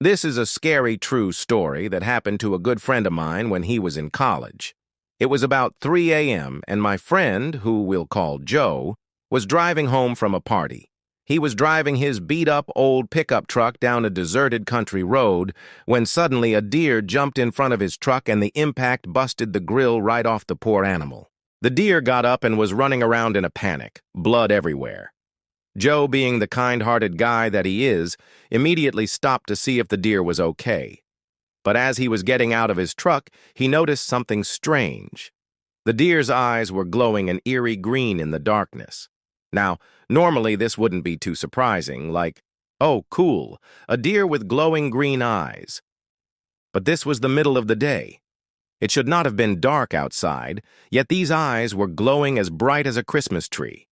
This is a scary true story that happened to a good friend of mine when he was in college. It was about 3 a.m., and my friend, who we'll call Joe, was driving home from a party. He was driving his beat-up old pickup truck down a deserted country road when suddenly a deer jumped in front of his truck and the impact busted the grill right off the poor animal. The deer got up and was running around in a panic, blood everywhere. Joe, being the kind-hearted guy that he is, immediately stopped to see if the deer was okay. But as he was getting out of his truck, he noticed something strange. The deer's eyes were glowing an eerie green in the darkness. Now, normally this wouldn't be too surprising, like, oh, cool, a deer with glowing green eyes. But this was the middle of the day. It should not have been dark outside, yet these eyes were glowing as bright as a Christmas tree.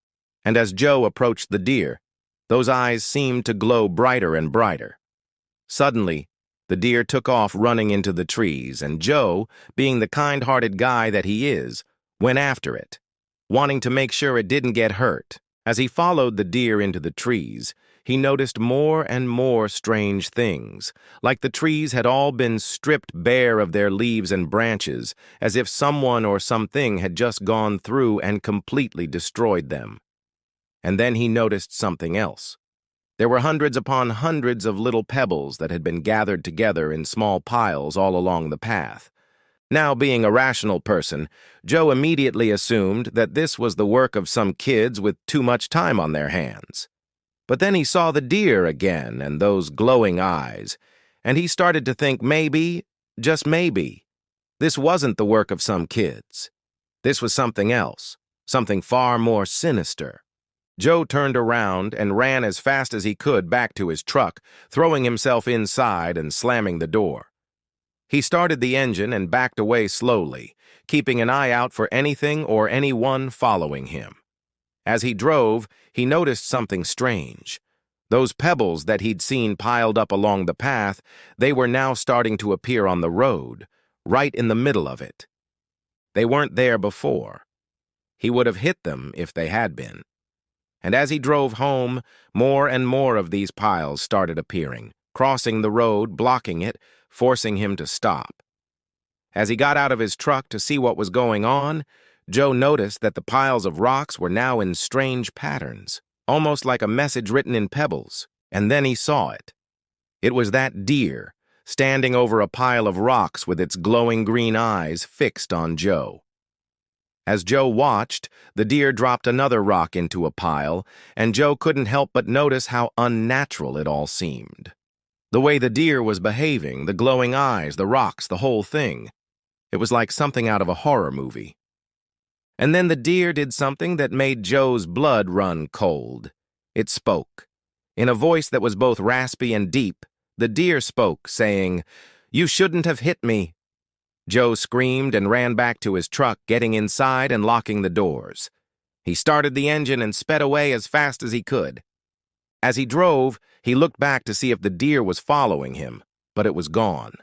And as Joe approached the deer, those eyes seemed to glow brighter and brighter. Suddenly, the deer took off running into the trees, and Joe, being the kind-hearted guy that he is, went after it, wanting to make sure it didn't get hurt. As he followed the deer into the trees, he noticed more and more strange things, like the trees had all been stripped bare of their leaves and branches, as if someone or something had just gone through and completely destroyed them. And then he noticed something else. There were hundreds upon hundreds of little pebbles that had been gathered together in small piles all along the path. Now, being a rational person, Joe immediately assumed that this was the work of some kids with too much time on their hands. But then he saw the deer again and those glowing eyes, and he started to think maybe, just maybe, this wasn't the work of some kids. This was something else, something far more sinister. Joe turned around and ran as fast as he could back to his truck, throwing himself inside and slamming the door. He started the engine and backed away slowly, keeping an eye out for anything or anyone following him. As he drove, he noticed something strange. Those pebbles that he'd seen piled up along the path, they were now starting to appear on the road, right in the middle of it. They weren't there before. He would have hit them if they had been. And as he drove home, more and more of these piles started appearing, crossing the road, blocking it, forcing him to stop. As he got out of his truck to see what was going on, Joe noticed that the piles of rocks were now in strange patterns, almost like a message written in pebbles, and then he saw it. It was that deer, standing over a pile of rocks with its glowing green eyes fixed on Joe. As Joe watched, the deer dropped another rock into a pile, and Joe couldn't help but notice how unnatural it all seemed. The way the deer was behaving, the glowing eyes, the rocks, the whole thing. It was like something out of a horror movie. And then the deer did something that made Joe's blood run cold. It spoke. In a voice that was both raspy and deep, the deer spoke, saying, "You shouldn't have hit me." Joe screamed and ran back to his truck, getting inside and locking the doors. He started the engine and sped away as fast as he could. As he drove, he looked back to see if the deer was following him, but it was gone.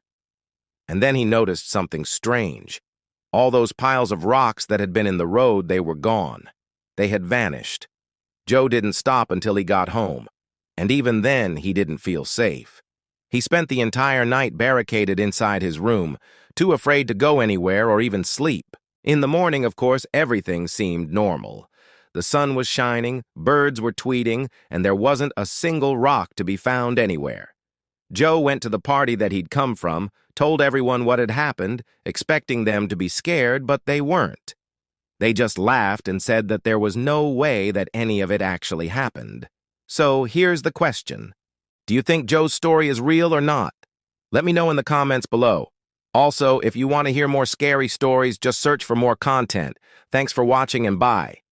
And then he noticed something strange. All those piles of rocks that had been in the road, they were gone. They had vanished. Joe didn't stop until he got home, and even then he didn't feel safe. He spent the entire night barricaded inside his room, too afraid to go anywhere or even sleep. In the morning, of course, everything seemed normal. The sun was shining, birds were tweeting, and there wasn't a single rock to be found anywhere. Joe went to the party that he'd come from, told everyone what had happened, expecting them to be scared, but they weren't. They just laughed and said that there was no way that any of it actually happened. So here's the question. Do you think Joe's story is real or not? Let me know in the comments below. Also, if you want to hear more scary stories, just search for more content. Thanks for watching and bye.